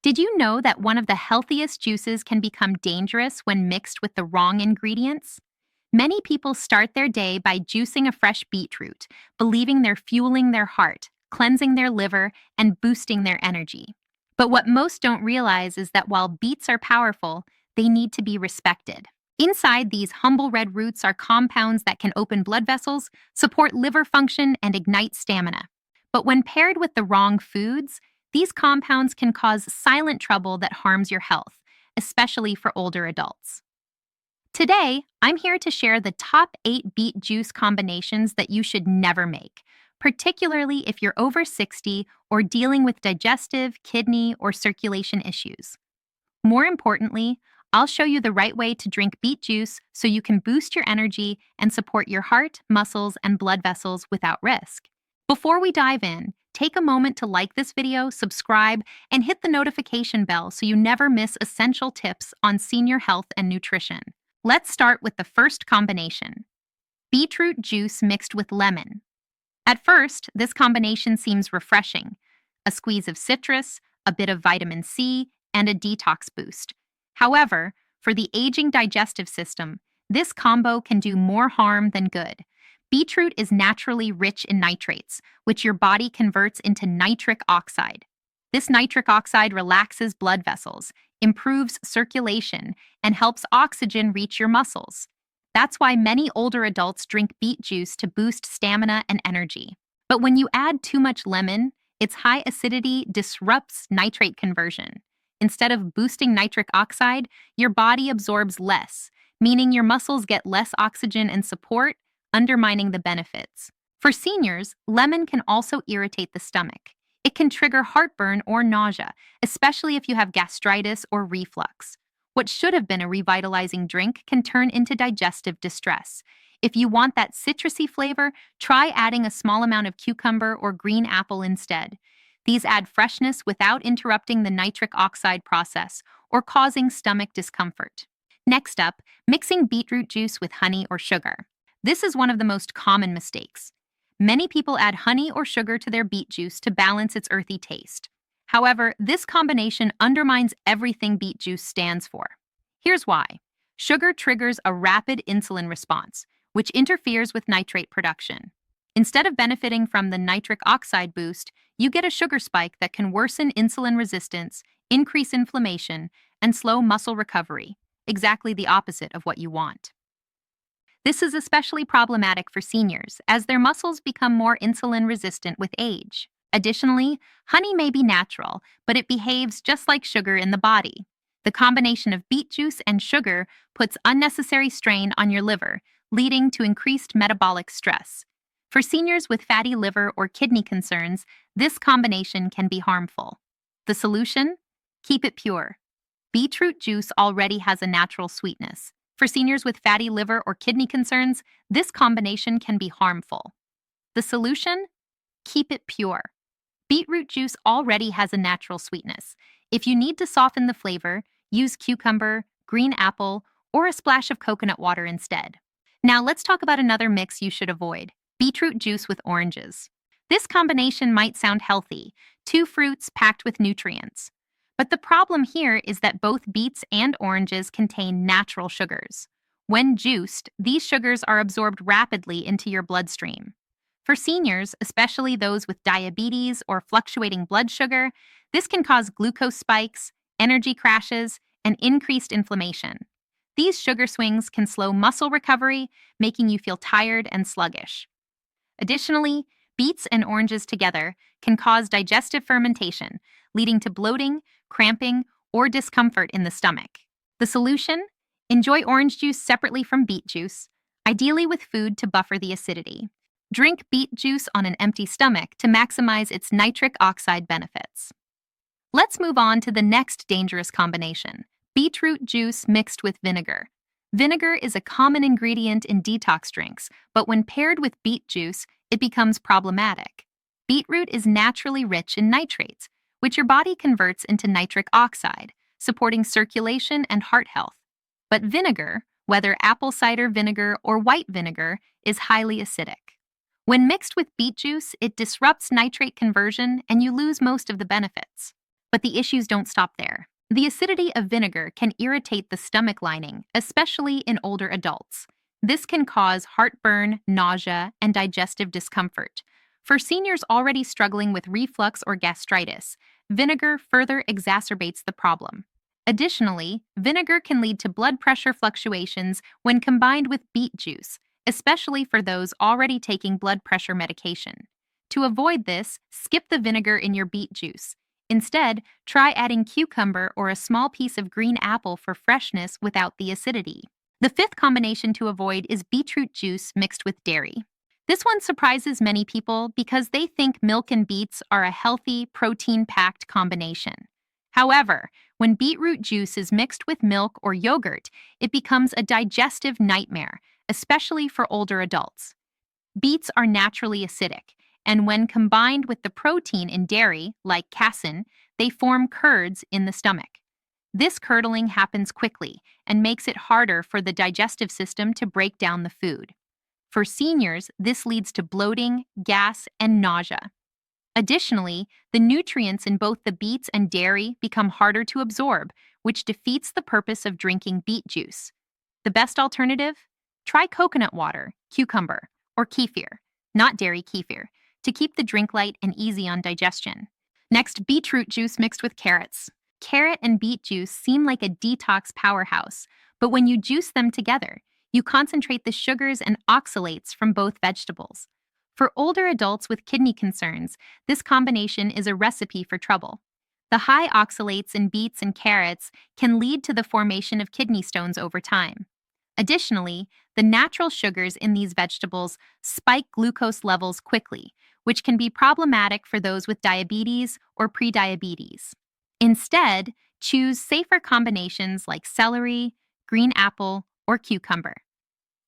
Did you know that one of the healthiest juices can become dangerous when mixed with the wrong ingredients? Many people start their day by juicing a fresh beetroot, believing they're fueling their heart, cleansing their liver, and boosting their energy. But what most don't realize is that while beets are powerful, they need to be respected. Inside these humble red roots are compounds that can open blood vessels, support liver function, and ignite stamina. But when paired with the wrong foods, these compounds can cause silent trouble that harms your health, especially for older adults. Today, I'm here to share the top 8 beet juice combinations that you should never make, particularly if you're over 60 or dealing with digestive, kidney, or circulation issues. More importantly, I'll show you the right way to drink beet juice so you can boost your energy and support your heart, muscles, and blood vessels without risk. Before we dive in, take a moment to like this video, subscribe, and hit the notification bell so you never miss essential tips on senior health and nutrition. Let's start with the first combination: beetroot juice mixed with lemon. At first, this combination seems refreshing: a squeeze of citrus, a bit of vitamin C, and a detox boost. However, for the aging digestive system, this combo can do more harm than good. Beetroot is naturally rich in nitrates, which your body converts into nitric oxide. This nitric oxide relaxes blood vessels, improves circulation, and helps oxygen reach your muscles. That's why many older adults drink beet juice to boost stamina and energy. But when you add too much lemon, its high acidity disrupts nitrate conversion. Instead of boosting nitric oxide, your body absorbs less, meaning your muscles get less oxygen and support, undermining the benefits. For seniors, lemon can also irritate the stomach. It can trigger heartburn or nausea, especially if you have gastritis or reflux. What should have been a revitalizing drink can turn into digestive distress. If you want that citrusy flavor, try adding a small amount of cucumber or green apple instead. These add freshness without interrupting the nitric oxide process or causing stomach discomfort. Next up, mixing beetroot juice with honey or sugar. This is one of the most common mistakes. Many people add honey or sugar to their beet juice to balance its earthy taste. However, this combination undermines everything beet juice stands for. Here's why. Sugar triggers a rapid insulin response, which interferes with nitrate production. Instead of benefiting from the nitric oxide boost, you get a sugar spike that can worsen insulin resistance, increase inflammation, and slow muscle recovery, exactly the opposite of what you want. This is especially problematic for seniors, as their muscles become more insulin resistant with age. Additionally, honey may be natural, but it behaves just like sugar in the body. The combination of beet juice and sugar puts unnecessary strain on your liver, leading to increased metabolic stress. For seniors with fatty liver or kidney concerns, this combination can be harmful. The solution? Keep it pure. Beetroot juice already has a natural sweetness. For seniors with fatty liver or kidney concerns, this combination can be harmful. The solution? Keep it pure. Beetroot juice already has a natural sweetness. If you need to soften the flavor, use cucumber, green apple, or a splash of coconut water instead. Now let's talk about another mix you should avoid: beetroot juice with oranges. This combination might sound healthy: 2 fruits packed with nutrients. But the problem here is that both beets and oranges contain natural sugars. When juiced, these sugars are absorbed rapidly into your bloodstream. For seniors, especially those with diabetes or fluctuating blood sugar, this can cause glucose spikes, energy crashes, and increased inflammation. These sugar swings can slow muscle recovery, making you feel tired and sluggish. Additionally, beets and oranges together can cause digestive fermentation, leading to bloating, cramping, or discomfort in the stomach. The solution? Enjoy orange juice separately from beet juice, ideally with food to buffer the acidity. Drink beet juice on an empty stomach to maximize its nitric oxide benefits. Let's move on to the next dangerous combination: beetroot juice mixed with vinegar. Vinegar is a common ingredient in detox drinks, but when paired with beet juice, it becomes problematic. Beetroot is naturally rich in nitrates, which your body converts into nitric oxide, supporting circulation and heart health. But vinegar, whether apple cider vinegar or white vinegar, is highly acidic. When mixed with beet juice, it disrupts nitrate conversion and you lose most of the benefits. But the issues don't stop there. The acidity of vinegar can irritate the stomach lining, especially in older adults. This can cause heartburn, nausea, and digestive discomfort. For seniors already struggling with reflux or gastritis, vinegar further exacerbates the problem. Additionally, vinegar can lead to blood pressure fluctuations when combined with beet juice, especially for those already taking blood pressure medication. To avoid this, skip the vinegar in your beet juice. Instead, try adding cucumber or a small piece of green apple for freshness without the acidity. The fifth combination to avoid is beetroot juice mixed with dairy. This one surprises many people because they think milk and beets are a healthy, protein-packed combination. However, when beetroot juice is mixed with milk or yogurt, it becomes a digestive nightmare, especially for older adults. Beets are naturally acidic, and when combined with the protein in dairy, like casein, they form curds in the stomach. This curdling happens quickly and makes it harder for the digestive system to break down the food. For seniors, this leads to bloating, gas, and nausea. Additionally, the nutrients in both the beets and dairy become harder to absorb, which defeats the purpose of drinking beet juice. The best alternative? Try coconut water, cucumber, or kefir, not dairy kefir, to keep the drink light and easy on digestion. Next, beetroot juice mixed with carrots. Carrot and beet juice seem like a detox powerhouse, but when you juice them together, you concentrate the sugars and oxalates from both vegetables. For older adults with kidney concerns, this combination is a recipe for trouble. The high oxalates in beets and carrots can lead to the formation of kidney stones over time. Additionally, the natural sugars in these vegetables spike glucose levels quickly, which can be problematic for those with diabetes or prediabetes. Instead, choose safer combinations like celery, green apple, or cucumber.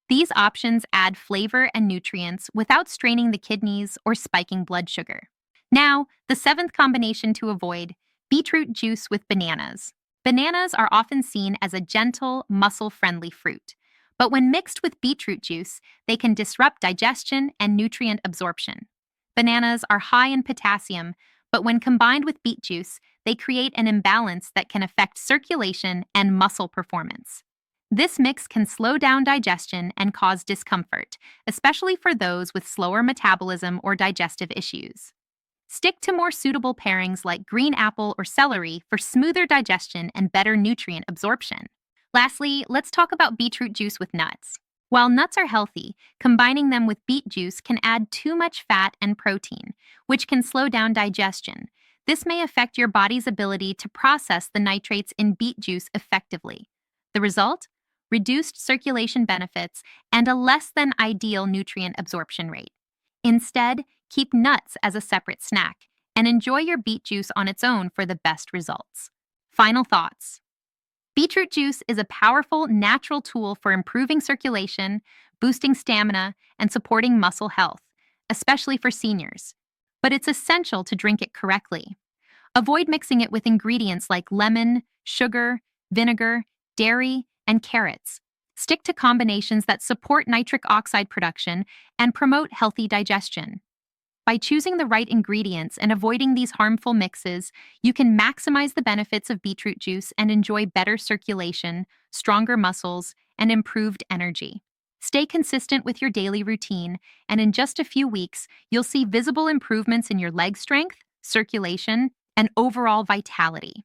These options add flavor and nutrients without straining the kidneys or spiking blood sugar. Now, the seventh combination to avoid: beetroot juice with bananas. Bananas are often seen as a gentle, muscle-friendly fruit, but when mixed with beetroot juice, they can disrupt digestion and nutrient absorption. Bananas are high in potassium, but when combined with beet juice, they create an imbalance that can affect circulation and muscle performance. This mix can slow down digestion and cause discomfort, especially for those with slower metabolism or digestive issues. Stick to more suitable pairings like green apple or celery for smoother digestion and better nutrient absorption. Lastly, let's talk about beetroot juice with nuts. While nuts are healthy, combining them with beet juice can add too much fat and protein, which can slow down digestion. This may affect your body's ability to process the nitrates in beet juice effectively. The result? Reduced circulation benefits and a less than ideal nutrient absorption rate. Instead, keep nuts as a separate snack and enjoy your beet juice on its own for the best results. Final thoughts. Beetroot juice is a powerful, natural tool for improving circulation, boosting stamina, and supporting muscle health, especially for seniors. But it's essential to drink it correctly. Avoid mixing it with ingredients like lemon, sugar, vinegar, dairy, and carrots. Stick to combinations that support nitric oxide production and promote healthy digestion. By choosing the right ingredients and avoiding these harmful mixes, you can maximize the benefits of beetroot juice and enjoy better circulation, stronger muscles, and improved energy. Stay consistent with your daily routine, and in just a few weeks, you'll see visible improvements in your leg strength, circulation, and overall vitality.